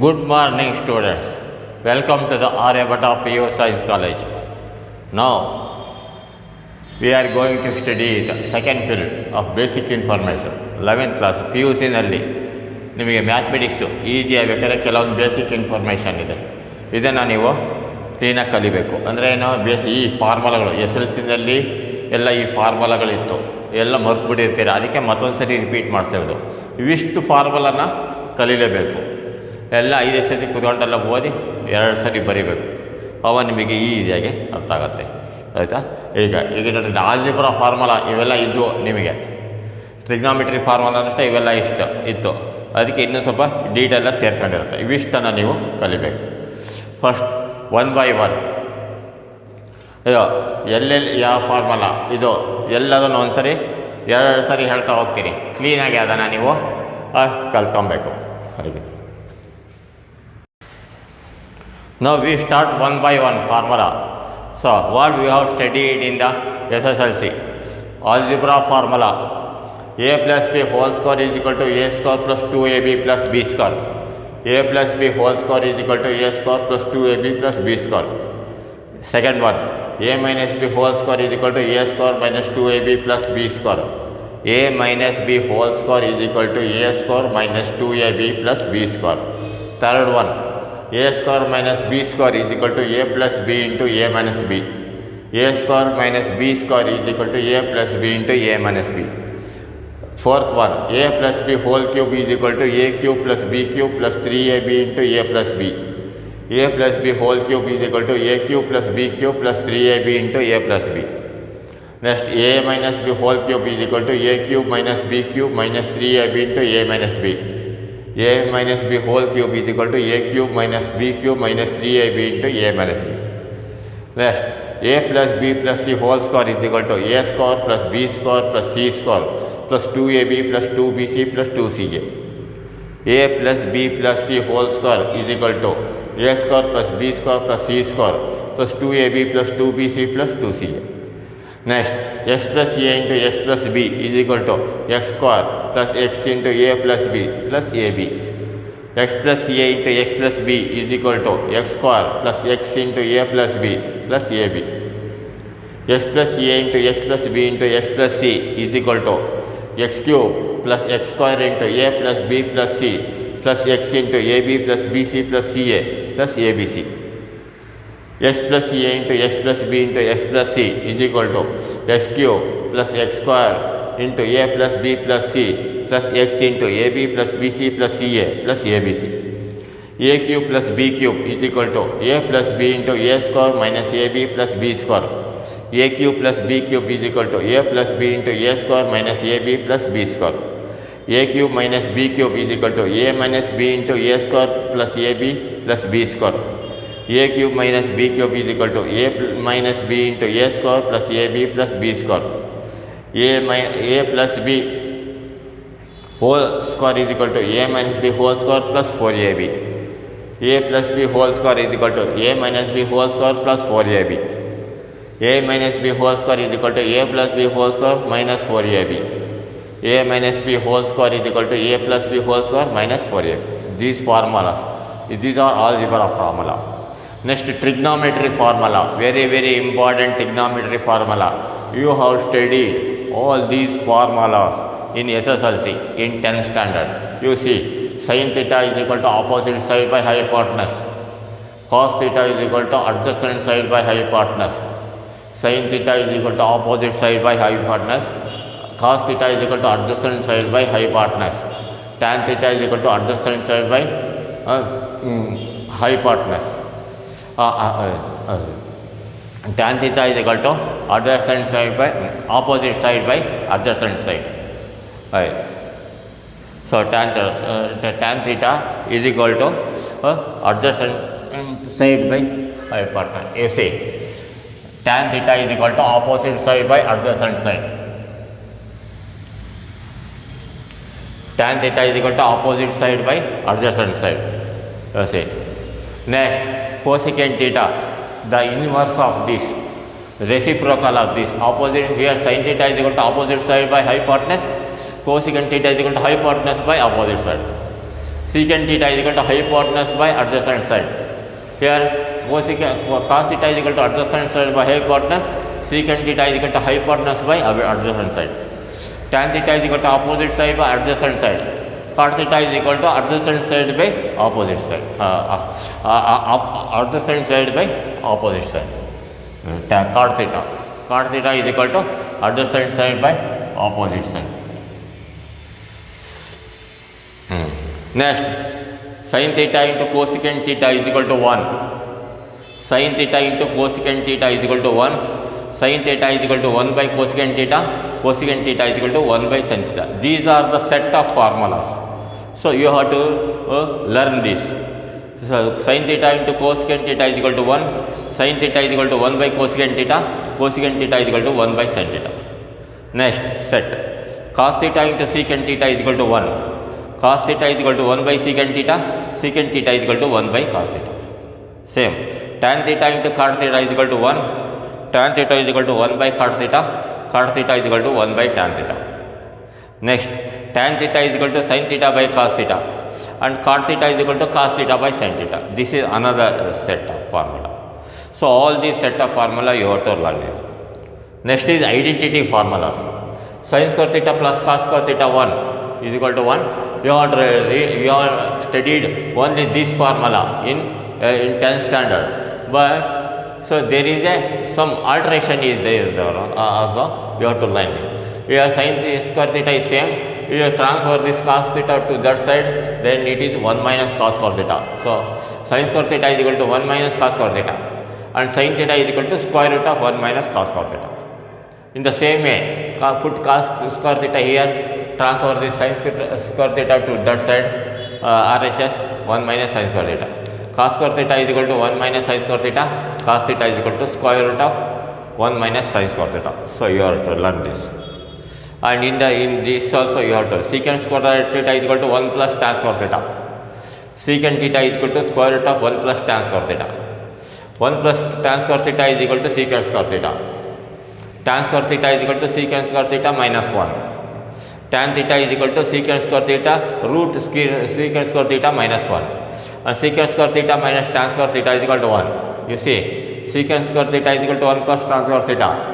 Good morning, students. Welcome to the Aryabhatta PU Science College. Now, we are going to study the second period of basic information. 11th class PUC ನಲ್ಲಿ ನಿಮಗೆ mathematics easy ಆಗಬೇಕಾದ್ರೆ ಕೆಲವೊಂದು basic information ಇದೆ. ಇದನ್ನು ನೀವು ಕ್ಲೀನಾಗಿ ಕಲಿಬೇಕು. ಅಂದರೆ ನಾವು ಈ ಫಾರ್ಮುಲಾಗಳು SLCನಲ್ಲಿ ಎಲ್ಲ ಈ ಫಾರ್ಮುಲಾಗಳಿತ್ತು, ಎಲ್ಲ ಮರೆತು ಬಿಟ್ಟಿರ್ತೀರ. ಅದಕ್ಕೆ ಮತ್ತೊಂದು ಸರಿ ರಿಪೀಟ್ ಮಾಡಿಸ್ಬೋದು. ಇವಿಷ್ಟು ಫಾರ್ಮುಲಾನ ಕಲೀಲೇಬೇಕು. ಎಲ್ಲ 5 ಸತಿ ಕುತ್ಕೊಂಡೆಲ್ಲ ಓದಿ 2 ಸರಿ ಬರೀಬೇಕು. ಅವ ನಿಮಗೆ ಈಸಿಯಾಗಿ ಅರ್ಥ ಆಗುತ್ತೆ. ಆಯಿತಾ? ಈಗ ನೋಡಿ, ಆಲ್ಜಿಬ್ರಾ ಫಾರ್ಮುಲಾ ಇವೆಲ್ಲ ಇದ್ವು ನಿಮಗೆ. ಟ್ರಿಗ್ನಾಮೆಟ್ರಿ ಫಾರ್ಮುಲಾ ಅಷ್ಟೇ ಇವೆಲ್ಲ ಇತ್ತು. ಅದಕ್ಕೆ ಇನ್ನೂ ಸ್ವಲ್ಪ ಡೀಟೇಲ ಸೇರ್ಕೊಂಡಿರುತ್ತೆ. ಇವಿಷ್ಟನ್ನು ನೀವು ಕಲಿಬೇಕು. ಫಸ್ಟ್ 1 by 1 ಇದು ಎಲ್ಲೆಲ್ಲಿ ಯಾವ ಫಾರ್ಮುಲಾ ಇದು ಎಲ್ಲದನ್ನು ಒಂದು ಸರಿ 2 ಸರಿ ಹೇಳ್ತಾ ಹೋಗ್ತೀರಿ. ಕ್ಲೀನಾಗಿ ಅದನ್ನು ನೀವು ಕಲ್ತ್ಕೊಬೇಕು. ಹಾಗೆ Now we start 1 by 1 formula. So what we have studied in the SSLC, algebra formula: a plus b whole square is equal to a square plus 2ab plus b square. A plus b whole square is equal to a square plus 2ab plus b square. Second one, a minus b whole square is equal to a square minus 2ab plus b square. A minus b whole square is equal to a square minus 2ab plus b square. Third one, a square minus b square is equal to a plus b into a minus b. A square minus b square is equal to a plus b into a minus b. Fourth one, a plus b whole cube is equal to a cube plus b cube plus 3ab into a plus b. A plus b whole cube is equal to a cube plus b cube plus 3ab into a plus b. Next, a minus b whole cube is equal to a cube minus b cube minus 3ab into a minus b. A minus b whole cube is equal to a cube minus b cube minus 3ab into a minus b. Next, a plus b plus c whole square is equal to a square plus b square plus c square plus 2ab plus 2bc plus 2ca. A plus b plus c whole square is equal to a square plus b square plus c square plus 2ab plus 2bc plus 2ca. Next, x plus a into x plus b is equal to x square plus x into a plus b plus ab. X plus a into x plus b is equal to x square plus x into a plus b plus ab. X plus a into x plus b into x plus c is equal to x cube plus x square into a plus b plus c plus x into ab plus bc plus ca plus abc. X plus a into x plus b into x plus c is equal to x cube plus x square into a plus b plus c plus x into ab plus bc plus ca plus abc. A cube plus b cube is equal to a plus b into a square minus ab plus b square. A cube plus b cube is equal to a plus b into a square minus ab plus b square. A cube minus b cube is equal to a minus b into a square plus ab plus b square. A cube minus b cube is equal to a minus b into a square plus ab plus b square. A plus b whole square is equal to a minus b whole square plus 4ab. A plus b whole square is equal to a minus b whole square plus 4ab. A minus b whole square is equal to a plus b whole square minus 4ab. A minus b whole square is equal to a plus b whole square minus 4ab. These formulas, these are algebra formula. Next, trigonometry formula, very important trigonometry formula. You have studied all these formulas in SSLC in 10th standard. You see, sin theta is equal to opposite side by hypotenuse. Cos theta is equal to adjacent side by hypotenuse. Sin theta is equal to opposite side by hypotenuse. Cos theta is equal to adjacent side by hypotenuse. Tan theta is equal to adjacent side by hypotenuse. Tan theta is equal to adjacent side by opposite side by adjacent side. Right. So tan theta is equal to adjacent side by hypotenuse. You see, tan theta is equal to opposite side by adjacent side. Tan theta is equal to opposite side by adjacent side. You see. Next, cosecant theta, the inverse of this, reciprocal of this. Opposite here, sin theta is equal to opposite side by hypotenuse. Cosecant theta is equal to hypotenuse by opposite side. secant theta is equal to hypotenuse by adjacent side. Here cos theta is equal to adjacent side by hypotenuse, secant theta is equal to hypotenuse by adjacent side. Tan theta is equal to opposite side by adjacent side. Cot theta is equal to adjacent side by opposite side. Adjacent side by opposite side. Cot theta is equal to adjacent side by opposite side. Next, sin theta into cosecant theta is equal to 1. Sin theta into cosecant theta is equal to 1. Sin theta is equal to 1 by cosecant theta. Cosecant theta is equal to 1 by sin theta. These are the set of formulas. So you have to learn this. So sin theta into cosecant theta is equal to 1. Sin theta is equal to 1 by cosecant theta. Cosecant theta is equal to 1 by sin theta. Next set. Cos theta into secant theta is equal to 1. Cos theta is equal to 1 by secant theta. Secant theta is equal to 1 by cos theta. Same. Tan theta into cot theta is equal to 1. Tan theta is equal to 1 by cot theta. Cot theta is equal to 1 by tan theta. Next, tan theta is equal to sin theta by cos theta. And cot theta is equal to cos theta by sin theta. This is another set of formula. So all these set of formula you have to learn it. Next is identity formulas. Sin square theta plus cos square theta 1 is equal to 1. You have studied only this formula in 10th standard. But so there is some alteration is there also you have to learn it. Here sin square theta is same. You just transfer this cos theta to that side, then it is 1 minus cos square theta. So sin square theta is equal to 1 minus cos square theta, and sin theta is equal to square root of 1 minus cos square theta. In the same way, put cos square theta here, transfer this sin square theta to that side, RHS 1 minus sin square theta. Cos square theta is equal to 1 minus sin square theta. Cos theta is equal to square root of 1 minus sin square theta. So you have to learn this. And in this also you have to secant square theta is equal to 1 plus tan square theta. Secant theta is equal to square root of 1 plus tan square theta. 1 plus tan square theta is equal to secant square theta. Tan square theta is equal to secant square theta minus 1. Tan theta is equal to secant square theta root secant square theta minus 1. And secant square theta minus tan square theta is equal to 1. You see, secant square theta is equal to 1 plus tan square theta.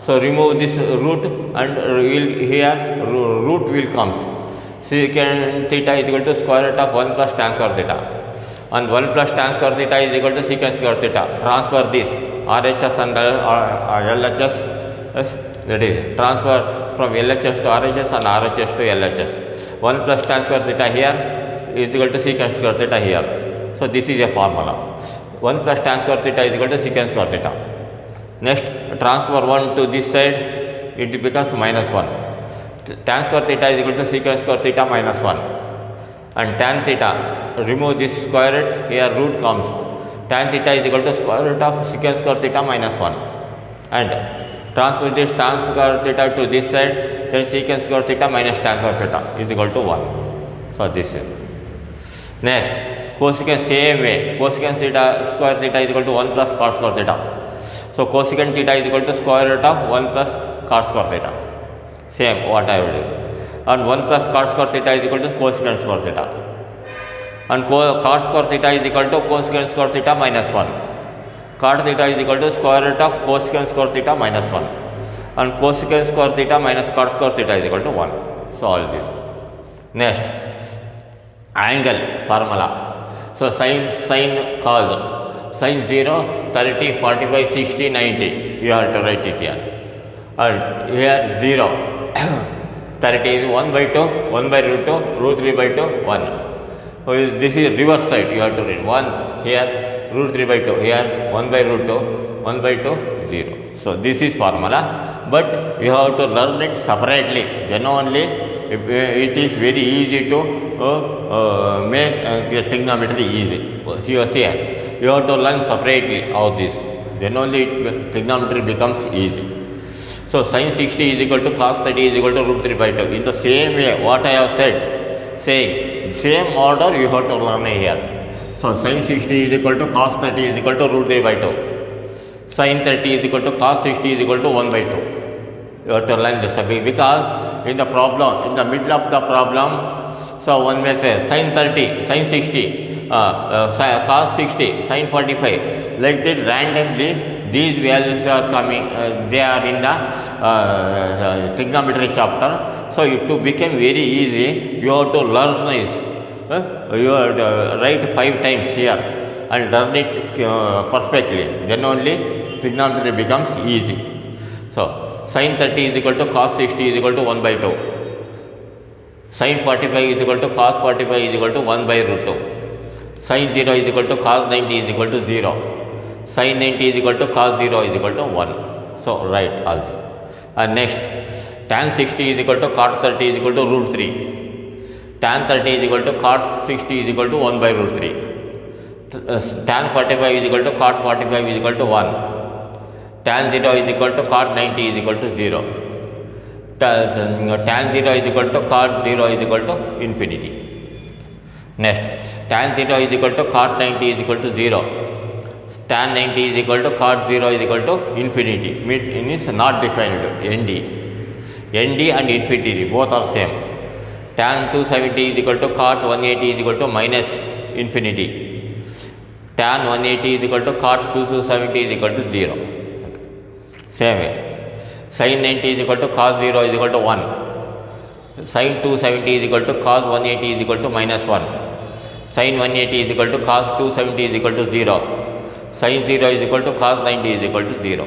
So remove this root and here root will comes. Secant theta is equal to square root of 1 plus tan square theta. And 1 plus tan square theta is equal to secant square theta. Transfer this RHS and LHS. That is transfer from LHS to RHS and RHS to LHS. 1 plus tan square theta here is equal to secant square theta here. So this is a formula. 1 plus tan square theta is equal to secant square theta. Next, transfer 1 to this side, it becomes minus 1. Tan square theta is equal to secant square theta minus 1. And tan theta, remove this square root, here root comes. Tan theta is equal to square root of secant square theta minus 1. And transfer this tan square theta to this side, then secant square theta minus tan square theta is equal to 1. So this is. Next, cosecant same way, cosecant theta square theta is equal to 1 plus cos square theta. So cosecant theta is equal to square root of 1 plus cos square theta. Same what I will do. And 1 plus cos square theta is equal to cosecant square theta. And cos square theta is equal to cosecant square theta minus 1. Cot theta is equal to square root of cosecant square theta minus 1. And cosecant square theta minus cot square theta is equal to 1. So all this. Next, angle formula. So sin cos. Sin 0, 30, 45, 60, 90. You have to write it here. And here 0. 30 is 1 by 2, 1 by root 2, root 3 by 2, 1. So this is reverse side. You have to read 1 here, root 3 by 2 here, 1 by root 2, 1 by 2, 0. So this is formula. But you have to learn it separately. Then only it is very easy to make trigonometry easy. You see, you have to learn separately all this. Then only trigonometry becomes easy. So sin 60 is equal to cos 30 is equal to root 3 by 2. In the same way, what I have said, saying same order you have to learn here. So sin 60 is equal to cos 30 is equal to root 3 by 2. Sin 30 is equal to cos 60 is equal to 1 by 2. You have to learn this because in the problem, in the middle of the problem, So one may say sin 30, sin 60, cos 60, sin 45. Like that randomly these values are coming, they are in the trigonometry chapter. So to become very easy, you have to learn this. You have to write 5 times here and learn it perfectly. Then only trigonometry becomes easy. So sin 30 is equal to cos 60 is equal to 1 by 2. Sin 45 is equal to cos 45 is equal to 1 by root 2. Sin 0 is equal to cos 90 is equal to 0. Sin 90 is equal to cos 0 is equal to 1. So write all this. And next, tan 60 is equal to cot 30 is equal to root 3. Tan 30 is equal to cot 60 is equal to 1 by root 3. Tan 45 is equal to cot 45 is equal to 1. Tan 0 is equal to cot 90 is equal to 0. Tan 0 is equal to cot 0 is equal to infinity. Next, tan 0 is equal to cot 90 is equal to 0. Tan 90 is equal to cot 0 is equal to infinity. It is not defined. ND. ND and infinity both are same. Tan 270 is equal to cot 180 is equal to minus infinity. Tan 180 is equal to cot 270 is equal to 0. Same way. Sin 90 is equal to cos 0 is equal to 1. Sin 270 is equal to cos 180 is equal to minus 1. Sin 180 is equal to cos 270 is equal to 0. Sin 0 is equal to cos 90 is equal to 0.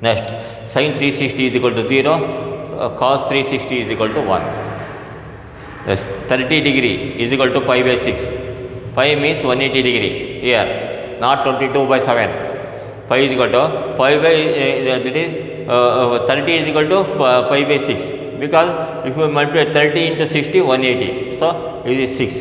Next, sin 360 is equal to 0. Cos 360 is equal to 1. Yes, 30 degree is equal to pi by 6. Pi means 180 degree here, not 22 by 7. Pi is equal to pi by that is 30 is equal to pi by 6, because if you multiply 30 into 60, 180, so it is 6.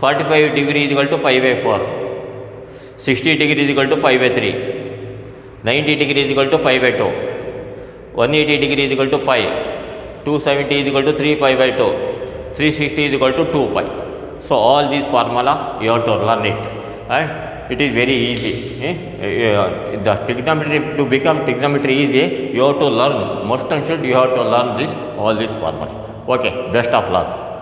45 degree is equal to pi by 4. 60 degree is equal to pi by 3. 90 degree is equal to pi by 2. 180 degree is equal to pi. 270 is equal to 3 pi by 2. 360 is equal to 2 pi. So all these formula you have to learn it, and it is very easy. The trigonometry, to become trigonometry easy, you have to learn, must and should you have to learn this, all this formula. Okay, best of luck.